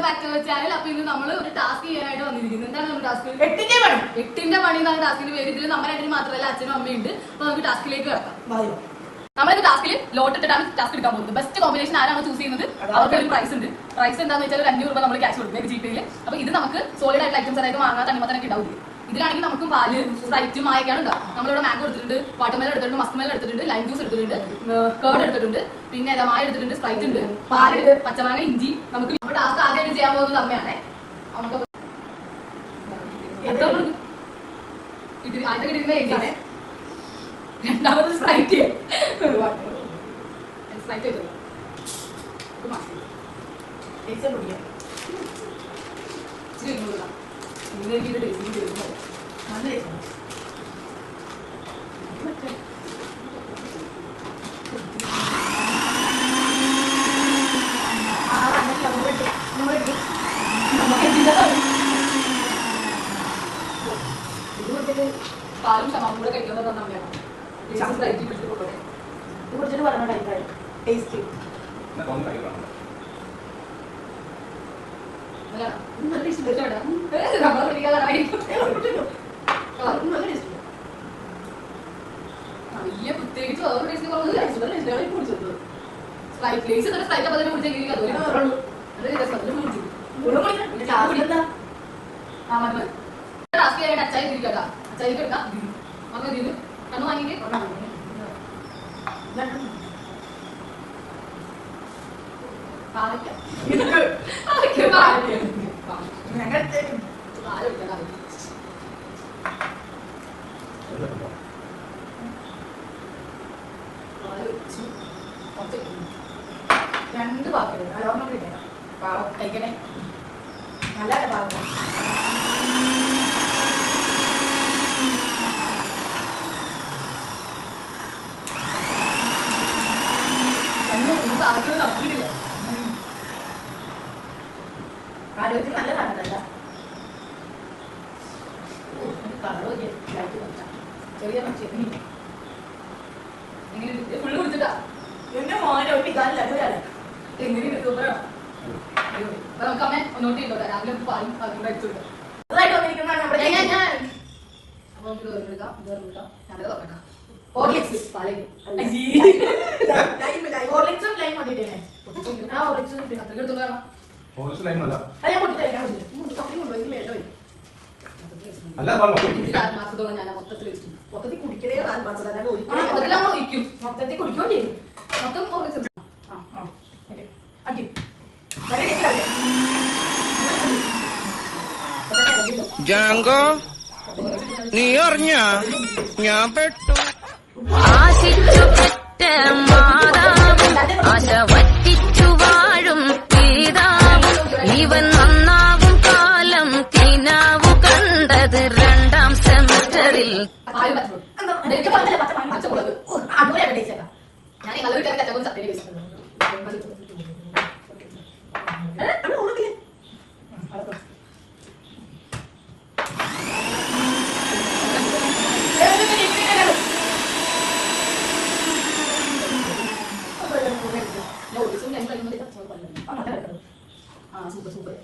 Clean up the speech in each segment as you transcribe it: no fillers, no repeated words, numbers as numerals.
Back to channel. അപ്പൊ ഇന്ന് നമ്മൾ ഒരു ടാസ്ക് ചെയ്യാനായിട്ട് വന്നിരിക്കുന്നത്. എന്താണ് നമ്മുടെ ടാസ്ക്? 8ന്റെ പണി എന്നാണ് ടാസ്കിന്റെ പേര്. ഇതിൽ നമ്മുടെ രണ്ടിന് മാത്രമല്ല അച്ഛനും അമ്മയുണ്ട്. അപ്പൊ നമുക്ക് ടാസ്കിലേക്ക് കിടക്കാം. നമ്മളിത് ടാസ്കിൽ ലോട്ട് ഇട്ടിട്ടാണ് ടാസ്ക് എടുക്കാൻ പോകുന്നത്. ബെസ്റ്റ് കോമ്പിനേഷൻ ആരാണോ ചൂസ് ചെയ്യുന്നത് അവർക്ക് ഒരു പ്രൈസ് ഉണ്ട്. പ്രൈസ് എന്താണെന്ന് വെച്ചാൽ 500 രൂപ നമ്മൾ ക്യാഷ് കൊടുക്കും ജിപേയിൽ. അപ്പൊ ഇത് നമുക്ക് സോളിഡ് ആയിട്ടുള്ള ഐറ്റംസ് അതായത് മാങ്ങ തണ്ണിമത്തനൊക്കെ ഉണ്ടാവും. ഇതിലാണെങ്കിൽ നമുക്കും പാല് സ്പ്രൈറ്റ് മായൊക്കെയാണ് ഉണ്ടാവും. നമ്മളിവിടെ മാംഗോ എടുത്തിട്ടുണ്ട്, വാട്ടർമെലൺ എടുത്തിട്ടുണ്ട്, മസ്ക് എടുത്തിട്ടുണ്ട്, ലൈം ജ്യൂസ് എടുത്തിട്ടുണ്ട്, കേർഡ് എടുത്തിട്ടുണ്ട്, പിന്നെ മായ എടുത്തിട്ടുണ്ട്, സ്പ്രൈറ്റ് ഉണ്ട്, പാലുണ്ട്, പച്ചമാങ്ങ, ഇഞ്ചി. നമുക്ക് ടാസ്ക് ആദ്യമായിട്ട് ചെയ്യാൻ പോകുന്നത് അമ്മയാണ്. നമുക്ക് ആദ്യത്തെ കിട്ടുന്ന എഴുതിയാണ്. രണ്ടാമത് സ്പ്രൈറ്റ് സ്പ്രൈറ്റ് പാലും ക്ഷമാവും കൂടെ കഴിക്കുന്നത് തന്നെയാണ്. കുറിച്ചിട്ട് പറഞ്ഞ അഭിപ്രായം ടേസ്റ്റ് വലിയ പ്രത്യേകിച്ച് അച്ചായി തിരിക്കട്ടാ. അച്ചായിക്ക് എടുക്കാം. അങ്ങനെ കണ്ണു വാങ്ങിയിട്ട് രണ്ട് പാക്കറ്റ് കഴിക്കണേ. നല്ല പാകം ആരോഗ്യത്തിന് നല്ലതാണല്ല. ചെറിയ ഫുള്ള് കുടിച്ചിട്ടാ എന്റെ മോനെ ഒട്ടിക്കാനില്ല. എങ്ങനെയുണ്ട്? സൂപ്പറാണോ? നമുക്ക് അമ്മ നോട്ട് ചെയ്തോട്ടെ. രാവിലെ പാലും കഴിച്ചു കൊടുക്കാം. അതായിട്ട് വന്നിരിക്കുന്നതാണ് നമ്മുടെ. അപ്പൊ നമുക്ക് എടുക്കാം. ഞാനത് തുറക്കാം. ഹോർലിക്സ് പാലേക്ക് ഹോർലിക്സും ലൈം കൊണ്ടിട്ടേ അത്രയ്ക്ക് എടുത്തു വേണം. മാസത്തോളം ഞാൻ മൊത്തത്തിൽ കുടിക്കലേ ഒഴിക്കും. മൊത്തത്തിൽ കുടിക്കുകയും ചെയ്യും. മൊത്തം ജാങ്കോ നീ അറിഞ്ഞ ഞാൻ പെട്ടു. ആശിച്ചു പെറ്റ മാതാവും ആശ വറ്റിച്ചു വാഴും പിതാവും ഇവൻ നന്നാവും കാലം കിനാവു കണ്ടത് 2ാം സെമസ്റ്ററിൽ. സൂപ്പർ സൂപ്പർ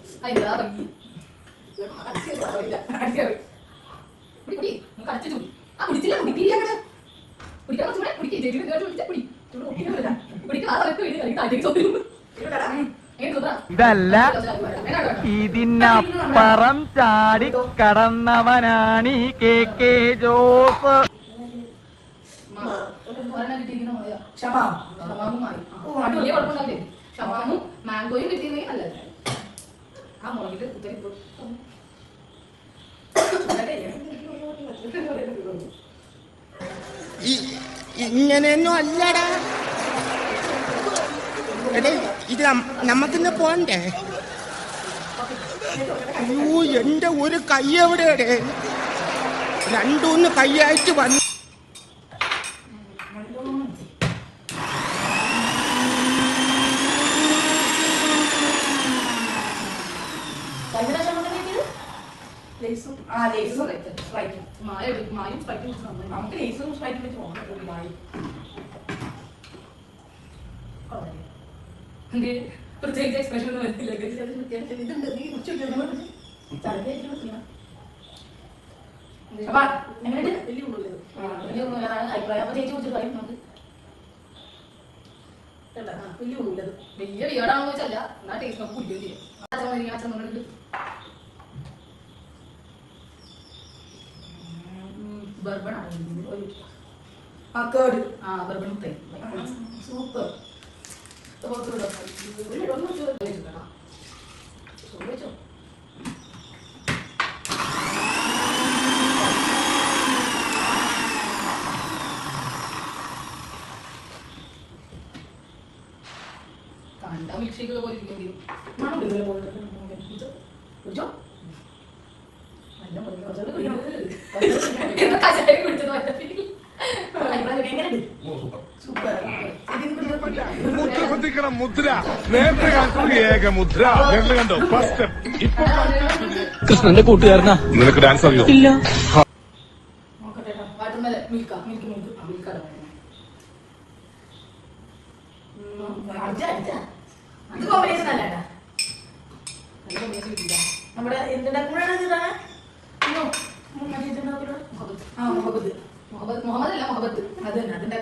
ഇതല്ല ഇതിനപ്പുറം ചാടി കടന്നവനാണ് ഈ KK ജോസ്. ഷമാമും മാംഗോയും കിട്ടിയെങ്കിൽ നല്ലത്. ആ മുളകിട്ട് കുത്തരി ഇങ്ങനെയൊന്നും അല്ലടാ. എടേ ഇത് നമ്മക്കിന്ന് പോണ്ടേ? അയ്യോ എന്റെ ഒരു കൈ എവിടെയടേ? 2-3 കൈയായിട്ട് വന്നു. നമുക്ക് ലേസും സ്പ്രൈറ്റും വെച്ച് പോകാം. പ്രത്യേകിച്ച് എക്സ്പ്രഷൻ ഒന്നും വരുന്നില്ല. ഇതുണ്ട് നീ കുറിച്ച് വലിയ വീടാണെന്ന് വെച്ചല്ല എന്നാ ടേസ്റ്റ് നമുക്ക് കുടിക്കുകയും ചെയ്യും. ബർബണാണ് ബർബൺ സൂപ്പർ കണ്ട മിൽക്ക് ഷേക്ക് പോലെ ഇരിക്കും. മുദ്ര നേരത്തെ കാലത്ത് ഏക മുദ്ര കണ്ടോ ഫസ്റ്റ് ഇപ്പൊ കൃഷ്ണന്റെ കൂട്ടുകാരനാ. നിനക്ക് ഡാൻസ് അറിയോ? ഇല്ല. നമ്മുടെ എന്തിന്റെ മുഹമ്മദ് അല്ല മുഹബത്ത് അത് തന്നെ അതിന്റെ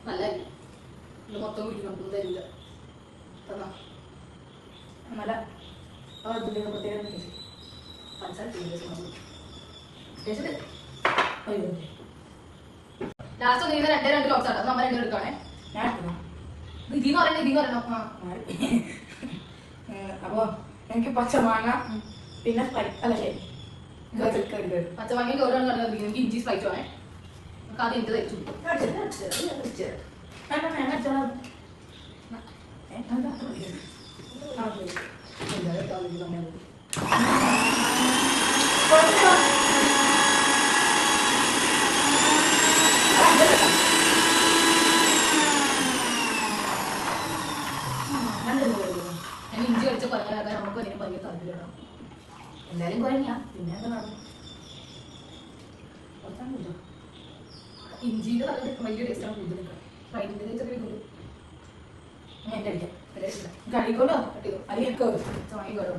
നല്ല മൊത്തം കുടിക്കണം തരില്ല നല്ല പ്രത്യേക ലാസ്റ്റ് ഒന്നിങ്ങനെ രണ്ട് ലോക്സ് ആണ് നമ്മൾ രണ്ടും എടുക്കാണേ. ഇതിന്ന് പറയണം അപ്പൊ എനിക്ക് പച്ചമാങ്ങ പിന്നെ അല്ലേ പച്ചമാങ്ങ ഗൗരവം പറഞ്ഞത് എനിക്ക് ഇഞ്ചി സ്പൈസ് വേണേ. നമുക്ക് ആദ്യം ഇത് തയ്ച്ചു ഇഞ്ചി കഴിച്ച പറയാതെ നമുക്ക് അതിനെ ഭയങ്കര താല്പര്യമാണ്. എന്തായാലും കുറഞ്ഞ പിന്നെ എന്താ ഇഞ്ചിയുടെ വലിയ ടേസ്റ്റാണ് കൂടുതൽ. ഫ്രൈഡിന്റെ ചെറിയ കൂടുതൽ എന്റെ അടിക്കാം കഴിക്കോലോ അല്ലെങ്കിൽ വാങ്ങിക്കോലോ.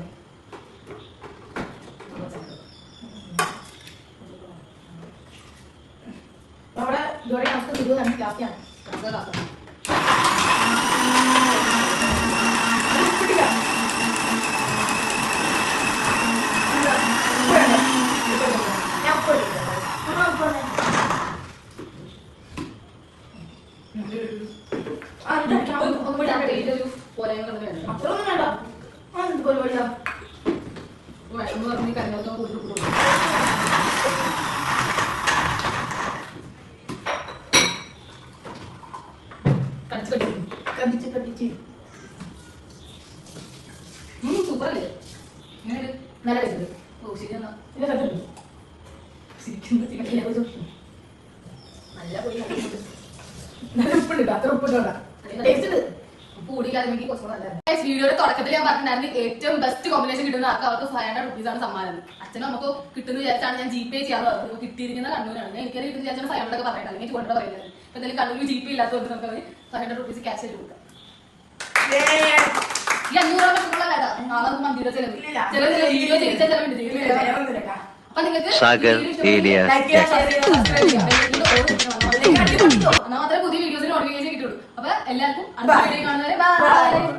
അവിടെ ഇതോടെ നമുക്ക് 20 ലാസ്റ്റാണ് ക്ലാസ്. അത്രയൊന്നും വേണ്ട. പരിപാടിയാ പറഞ്ഞ് കല്യാണം കൊടുത്തു കടിച്ച് സൂപ്പർ അല്ലേ? നല്ല ടേസ്റ്റ്. ഓ ശരി എന്നാ നല്ല പൊടി നല്ല ഉപ്പുണ്ട്. അത്ര ഉപ്പിട്ടോടാ ടേസ്റ്റ് ഉണ്ട്. വീഡിയോയുടെ തുടക്കത്തിൽ ഞാൻ പറഞ്ഞിട്ടുണ്ടായിരുന്നു ഏറ്റവും ബെസ്റ്റ് കോമ്പിനേഷൻ കിട്ടുന്ന ആൾക്ക് അവർക്ക് 500 rupees ആണ് സമ്മാനം. അച്ഛനും നമുക്ക് കിട്ടുന്ന വിചാരിച്ചാണ് ഞാൻ ജിപേ ചെയ്യാറ്. കിട്ടിയിരിക്കുന്ന കണ്ണൂരാണ്. ഞാൻ എനിക്ക് കിട്ടുന്ന വിചാരിച്ചാണ് 500 ഒക്കെ പറയുന്നത്. അല്ലെങ്കിൽ 200 പറയുന്നത്. ഇപ്പൊ എന്തായാലും കണ്ണൂരിൽ ജിപേ ഇല്ലാത്തതുകൊണ്ട് നമുക്ക് 500 rupees ക്യാഷ് ആയിട്ട് കൊടുക്കാം. ഈ 500 രൂപ നാളെ മന്ദിര ചെലവ് വീഡിയോ ചെയ്ത ചെലവുണ്ട്. അപ്പൊ നിങ്ങൾക്ക് മാത്രമേ പുതിയ വീഡിയോസിന് നോട്ടിഫിക്കേഷൻ കിട്ടുള്ളൂ. അപ്പൊ എല്ലാവർക്കും അടുത്ത വീഡിയോ കാണുന്നവരെ ബൈ.